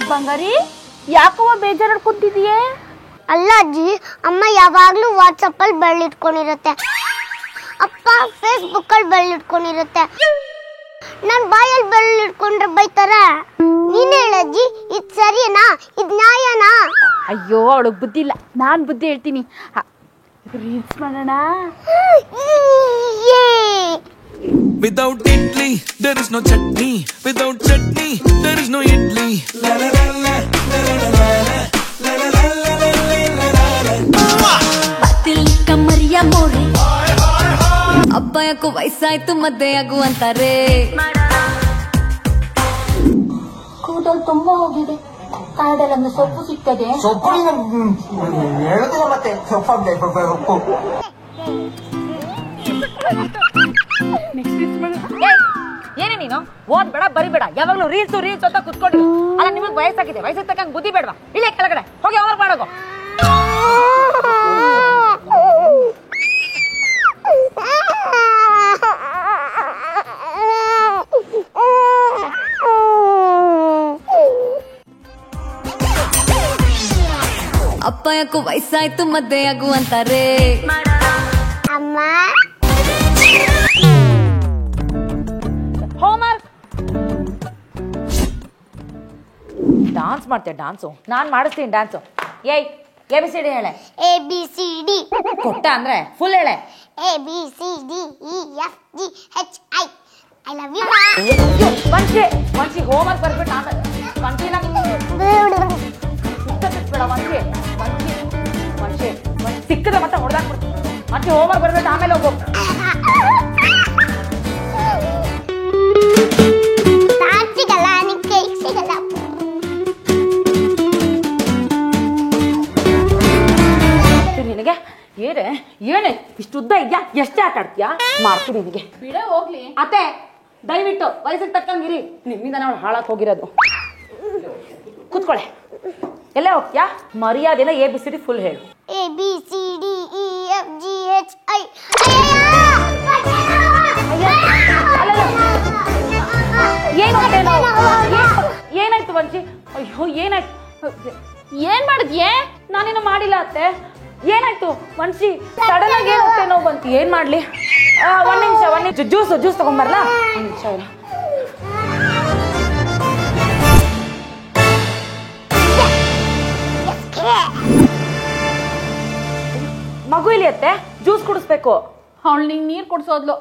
ಬಂಗಾರಿ ಯಾಕವ್ವ ಬೇಜಾರು ಕುಂತಿದೀಯೇ? ಅಲ್ಲ ಅಜ್ಜಿ, ಅಮ್ಮ ಯಾವಾಗ್ಲೂ ವಾಟ್ಸಪ್ ಅಲ್ಲಿ ಬೆಳ್ಳಿಟ್ಕೊಂಡಿರತ್ತೆ, ಅಪ್ಪ ಫೇಸ್ಬುಕ್ ಅಲ್ಲಿ ಬೆಳ್ಳಿಟ್ಕೊಂಡಿರತ್ತೆ. ನನ್ ಬಾಯಲ್ಲಿ ಬೆಳ್ಳಿಟ್ಕೊಂಡ್ರೆ ಬೈತಾರ. ನೀನ್ ಹೇಳಜ್ಜಿ, ಇದ್ ಸರಿನಾ? ಇದ್ ನ್ಯಾಯನಾ? ಅಯ್ಯೋ ಅವಳಿಗೆ ಬುದ್ಧಿ ಇಲ್ಲ, ನಾನ್ ಬುದ್ಧಿ ಹೇಳ್ತೀನಿ. ರೀಲ್ಸ್ ಮಾಡೋಣ. Without idli, there is no chutney. Without chutney, there is no idli. La la la la la la la la la la la. ಬಾತಿಲ್ ಕಮರಿಯ ಮೋರೆ ಅಬ್ಬ ಯಾಕೋ ವಯಸ್ಸಾಯ್ತು ಮದ್ದೆ ಆಗು ಅಂತಾರೆ. ಕೂದಲು ತುಂಬಾ ಹೋಗಿದೆ, ಕಾಡಲ್ಲೊಂದು ಸೊಪ್ಪು ಸಿಗ್ತದೆ. ಸೊಪ್ಪು ಹೇಳುದಿಲ್ಲ ಮತ್ತೆ ಸೊಪ್ಪು. ಏನೇ ನೀನು ಓದ್ ಬೇಡ ಬರಿಬೇಡ, ಯಾವಾಗ್ಲೂ ರೀಲ್ಸ್ ಅಂತ ಕುತ್ಕೊಂಡು. ಅಲ್ಲ ನಿಮಗ್ ವಯಸ್ಸಾಗಿದೆ, ವಯಸ್ಸಿಗೆ ತಕ್ಕಂಗೆ ಬುದ್ಧಿ ಬೇಡವಾ? ಇಲ್ಲೇ ಕೆಳಗಡೆ ಹೋಗಿ ಹೋಮ್ವರ್ಕ್ ಮಾಡೋಗು. ಅಪ್ಪ ಯಾಕೋ ವಯಸ್ಸಾಯ್ತು ಮದ್ದೆ ಆಗು ಅಂತಾರೆ. ಅಮ್ಮ ಹೋಮ್ವರ್ಕ್. ಡಾನ್ಸ್ ಮಾಡ್ತೇವೆ, ಡಾನ್ಸು ನಾನ್ ಮಾಡಿಸ್ತೀನಿ ಡ್ಯಾನ್ಸು. ಏಯ್ ABCD ಹೇಳೆ. ABCD ಕೊಟ್ಟ ಅಂದ್ರೆ ಫುಲ್ ಹೇಳೆ. ABCDEFGHI. I love you. Mansi homework ಬರ್ಬಿಟ್ಟು ಆಮೇಲೆ ಮನ್ಸಿನ ಬೇಡ ಮನ್ಸಿ ಸಿಕ್ಕದ ಮತ್ತೆ ಹೊಡೆದಾಕ್ಬಿಡ್ತೀನಿ. ಮತ್ತೆ ಹೋಮ್ವರ್ಕ್ ಬರ್ಬಿಟ್ಟು ಆಮೇಲೆ ಹೋಗು. ಸಿಗಲ್ಲ, ನಿನ್ ಕೇಕ್ ಸಿಗಲ್ಲ. ನಿನಗೆ ಏನೇ ಇಷ್ಟು ಉದ್ದ ಇದ್ಯಾ? ಎಷ್ಟೇ ಆಟ ಆಡ್ತೀಯಾ? ಮಾಡ್ತೀನಿ ನಿನಗೆ. ಬಿಡ ಹೋಗ್ಲಿ ಅತ್ತೆ, ದಯವಿಟ್ಟು ವಯಸ್ಸಿಗೆ ತಕ್ಕಂಗಿರಿ. ನಿಮ್ಮಿಂದ ನಾವು ಹಾಳಾಕ್ ಹೋಗಿರೋದು. ಕೂತ್ಕೊಳ್ಳೆ. ಎಲ್ಲೇ ಹೋಗ್ತೀಯಾ? ಮರ್ಯಾದೆಲ್ಲ ABCD ಫುಲ್ ಹೇಳು. ABCDEFGHI. ಏನಾಯ್ತು ವಂಶಿ? ಅಯ್ಯೋ ಏನಾಯ್ತು? ಏನ್ ಮಾಡಿದ್ಯೆ? ನಾನೇನು ಮಾಡಿಲ್ಲ ಅತ್ತೆ. ಏನಾಯ್ತು ವಂಶಿ? ಸಡನ್ ಆಗಿ ಹೊಟ್ಟೆ ನೋವು ಬಂತು, ಏನ್ ಮಾಡ್ಲಿ? ಒಂದ್ ನಿಮಿಷ ಜ್ಯೂಸ್ ತಗೊಂಬರ್ಲಾ? ಒಂದ್ ನಿಮಿಷ. ಮಗು ಇಲ್ಲಿ ಅತ್ತೆ, ಜ್ಯೂಸ್ ಕುಡಿಸ್ಬೇಕು. ಅವಳು ನಿಂಗೆ ನೀರ್ ಕುಡ್ಸೋದ್ಲು.